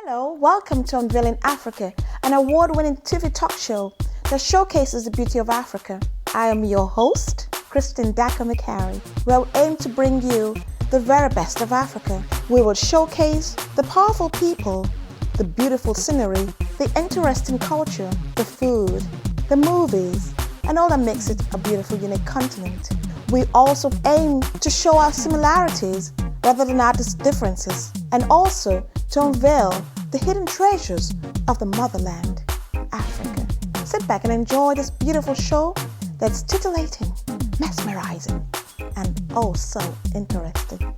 Hello, welcome to Unveiling Africa, an award-winning TV talk show that showcases the beauty of Africa. I am your host, Christine Daka-McCarry, where we aim to bring you the very best of Africa. We will showcase the powerful people, the beautiful scenery, the interesting culture, the food, the movies, and all that makes it a beautiful, unique continent. We also aim to show our similarities rather than our differences, and also to unveil the hidden treasures of the motherland, Africa. Sit back and enjoy this beautiful show that's titillating, mesmerizing, and oh so interesting.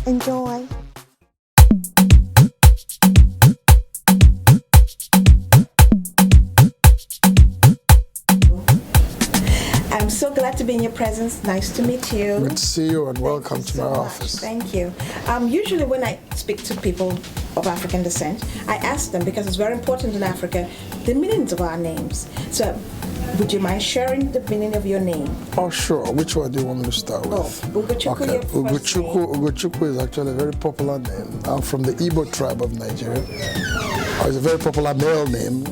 Enjoy. I'm so glad to be in your presence. Nice to meet you. Good to see you and welcome to my office. Thank you. Usually when I speak to people of African descent, I ask them, because it's very important in Africa, the meanings of our names. So would you mind sharing the meaning of your name? Oh, sure. Which one do you want me to start with? Ugochukwu. Okay. Ugochukwu is actually a very popular name. I'm from the Igbo tribe of Nigeria. It's a very popular male name,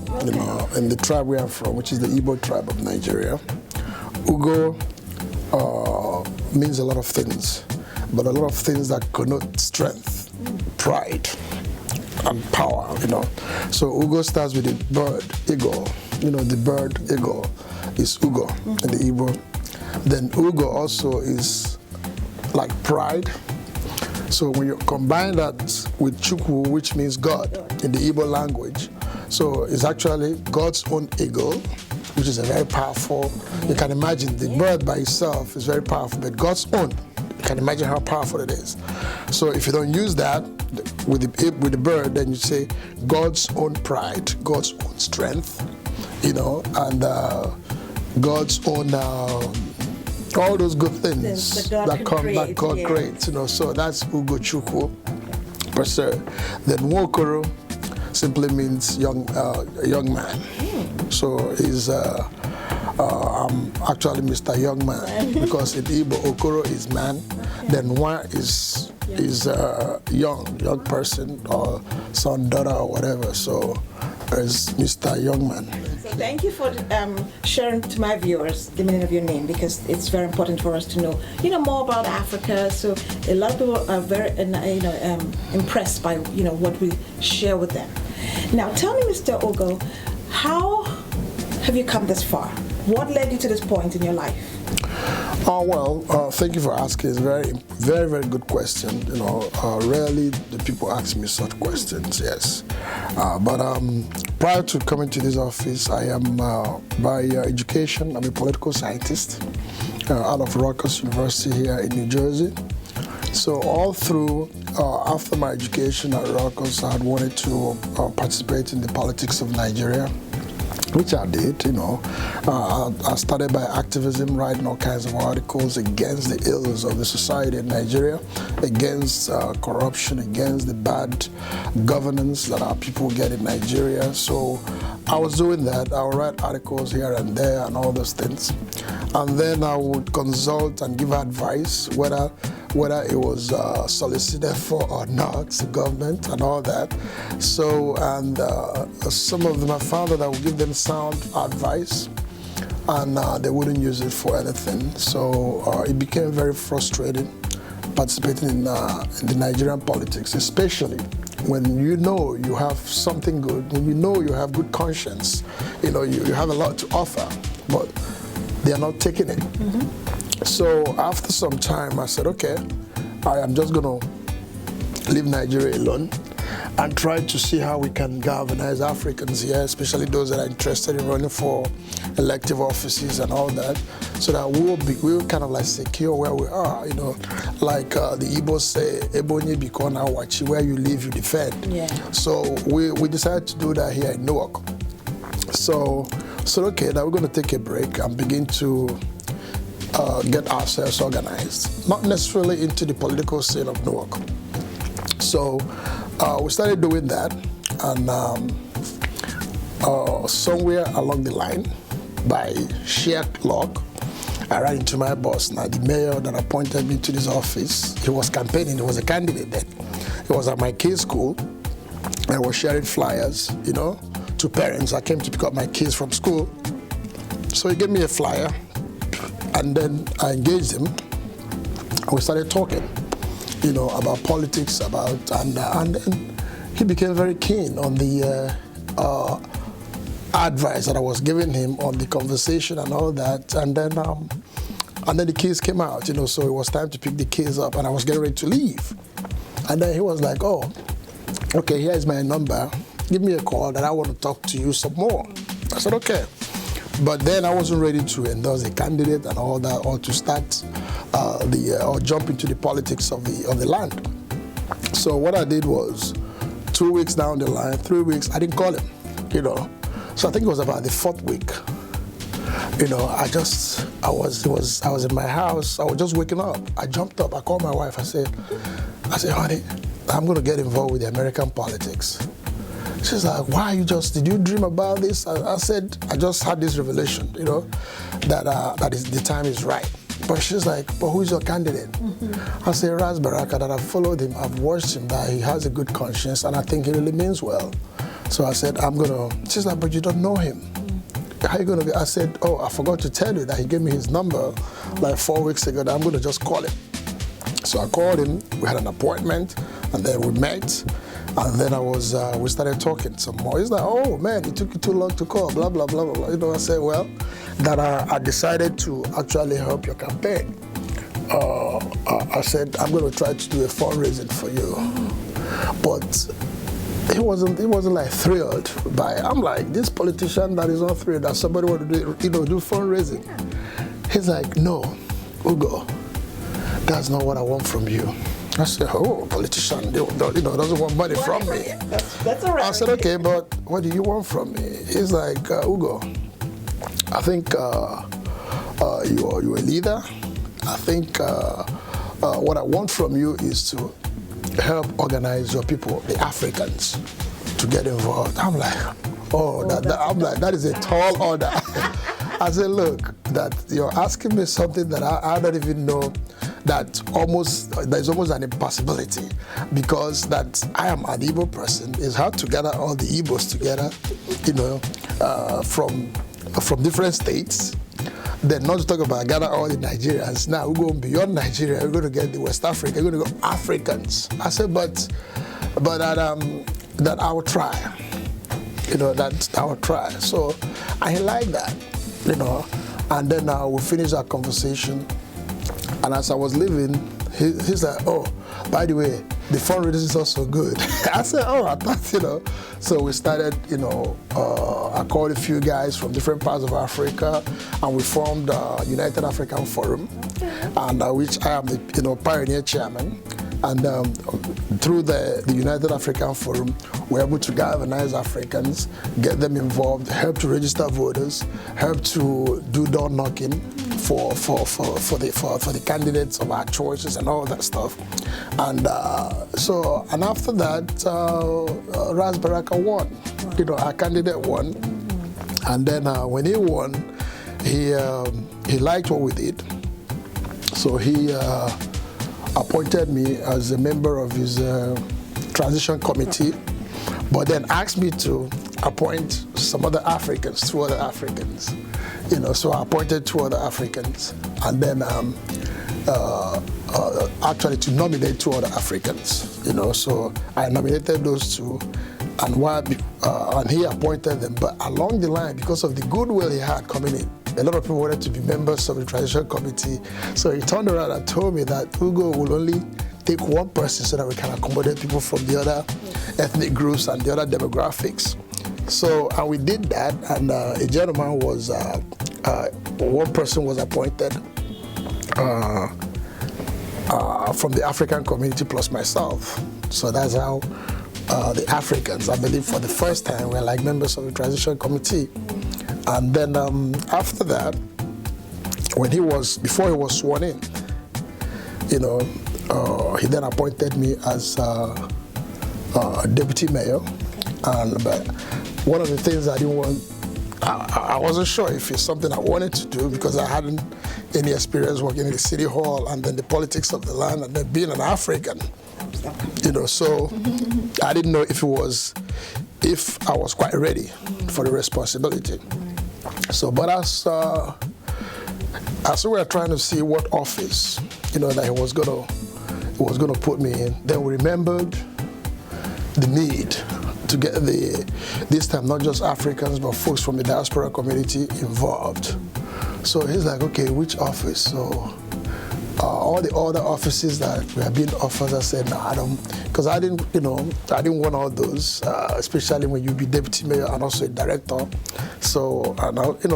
in the tribe we are from, which is the Igbo tribe of Nigeria. Ugo means a lot of things, but a lot of things that connote strength, pride, and power, So Ugo starts with the bird, eagle. The bird, eagle, is Ugo in the Igbo. Then Ugo also is like pride. So when you combine that with Chukwu, which means God in the Igbo language, so it's actually God's own eagle, which is a very powerful, you can imagine the bird by itself is very powerful, but God's own, you can imagine how powerful it is. So if you don't use that with the bird, then you say God's own pride, God's own strength, and God's own, all those good things that God creates, so that's Ugochukwu per se. Then Nwokoro simply means young man. So he's I'm actually Mr. Young Man because in Igbo Okoro is man, then Nwa is young person or son, daughter or whatever. So it's Mr. Young Man. So thank you for sharing to my viewers the meaning of your name, because it's very important for us to know more about Africa. So a lot of people are very impressed by what we share with them. Now tell me, Mr. Ugo, how have you come this far? What led you to this point in your life? Thank you for asking. It's a very, very, very good question. Rarely do people ask me such questions, yes. But prior to coming to this office, I am, by education, I'm a political scientist out of Rutgers University here in New Jersey. So all through, after my education at Rutgers, I had wanted to participate in the politics of Nigeria, which I did, I started by activism, writing all kinds of articles against the ills of the society in Nigeria, against corruption, against the bad governance that our people get in Nigeria. So I was doing that. I would write articles here and there and all those things. And then I would consult and give advice, whether it was solicited for or not, the government and all that. So, and some of them I found that I would give them sound advice and they wouldn't use it for anything. So it became very frustrating participating in the Nigerian politics, especially when you have something good, when you have good conscience, you have a lot to offer, but they are not taking it. So after some time, I said, okay, I am just going to leave Nigeria alone and try to see how we can galvanize Africans here, especially those that are interested in running for elective offices and all that, so that we'll kind of like secure where we are, like the Igbos say, Ebonyi Bikona Wachi, where you live, you defend. Yeah. So we decided to do that here in Newark. So okay, now we're going to take a break and begin to get ourselves organized, not necessarily into the political scene of Newark. So we started doing that, and somewhere along the line, by sheer luck, I ran into my boss, now the mayor that appointed me to this office. He was campaigning, he was a candidate then. He was at my K school, I was sharing flyers, to parents. I came to pick up my kids from school. So he gave me a flyer, and then I engaged him, and we started talking, about politics, and then he became very keen on the advice that I was giving him on the conversation and all that, and then the kids came out, so it was time to pick the kids up, and I was getting ready to leave, and then he was like, "Oh, okay, here's my number. Give me a call that I want to talk to you some more." I said, "Okay," but then I wasn't ready to endorse a candidate and all that, or to start or jump into the politics of the land. So what I did was, 2 weeks down the line, 3 weeks, I didn't call him, So I think it was about the 4th week. I was in my house. I was just waking up. I jumped up. I called my wife. I said, "Honey, I'm going to get involved with the American politics." She's like, "Why? Did you dream about this?" I said, "I just had this revelation, that the time is right." But she's like, "But who's your candidate?" I said, "Ras Baraka, that I've followed him. I've watched him, that he has a good conscience, and I think he really means well." So I said, she's like, "But you don't know him. How are you going to get?" I said, "Oh, I forgot to tell you that he gave me his number like 4 weeks ago, that I'm going to just call him." So I called him, we had an appointment, and then we met, and then we started talking some more. He's like, "Oh man, it took you too long to call, blah, blah, blah, blah." I said, "Well, that I decided to actually help your campaign. I said, I'm going to try to do a fundraising for you." But he wasn't like thrilled by it. I'm like, this politician that is not thrilled that somebody want to do fundraising. He's like, "No, Ugo, that's not what I want from you." I said, "Oh, politician, doesn't want money from me." That's all right. I said, "Okay, but what do you want from me?" He's like, "Ugo, I think you're a leader. I think what I want from you is to help organize your people, the Africans, to get involved." I'm like, that is a tall order. I said, "Look, that you're asking me something that I don't even know, that is almost an impossibility, because that I am an Igbo person. It's hard to gather all the Igbos together, from different states. Then not to talk about gather all the Nigerians. Now we're going beyond Nigeria. We're going to get the West Africa. We're going to go Africans." I said, but that I will try. That I will try. So I like that, And then we finished our conversation. And as I was leaving, he's like, "Oh, by the way, the fundraising is also good." I said, "Oh, I thought, So we started, I called a few guys from different parts of Africa, and we formed United African Forum, and which I am the pioneer chairman. And through the United African Forum, we're able to galvanize Africans, get them involved, help to register voters, help to do door knocking for the candidates of our choices and all that stuff. And after that, Ras Baraka won. Our candidate won. And then when he won, he liked what we did. So he appointed me as a member of his transition committee, but then asked me to appoint some other Africans, 2 other Africans. So I appointed 2 other Africans, and then actually to nominate 2 other Africans. So I nominated those 2, and he appointed them. But along the line, because of the goodwill he had coming in, a lot of people wanted to be members of the transition committee. So he turned around and told me that Ugo will only take 1 person so that we can accommodate people from the other ethnic groups and the other demographics. So, and we did that, and a gentleman was, 1 person was appointed from the African community plus myself. So that's how the Africans, I believe for the first time, were like members of the transition committee. And then after that, before he was sworn in, he then appointed me as Deputy Mayor. But one of the things I didn't want, I wasn't sure if it's something I wanted to do, because I hadn't any experience working in the city hall and then the politics of the land, and then being an African, You know, so I didn't know if I was quite ready for the responsibility. So, but as we were trying to see what office, you know, that he was gonna put me in, then we remembered the need to get this time not just Africans but folks from the diaspora community involved. So he's like, okay, which office? So all the other offices that were being offered, I said, no, I don't, because I didn't want all those, especially when you be deputy mayor and also a director. So,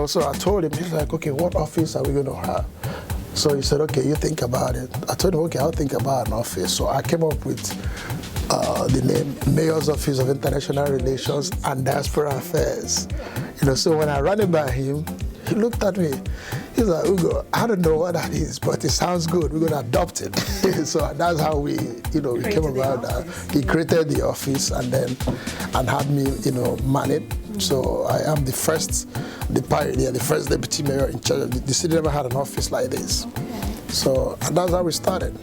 so I told him, he's like, okay, what office are we going to have? So he said, okay, you think about it. I told him, okay, I'll think about an office. So I came up with the name Mayor's Office of International Relations and Diaspora Affairs. You know, so when I ran it by him, he looked at me. He's like, Ugo, I don't know what that is, but it sounds good. We're going to adopt it. So that's how we came about that. He created the office and had me, man it. So I am the pioneer, the first deputy mayor in charge. The city never had an office like this. Okay. So and that's how we started.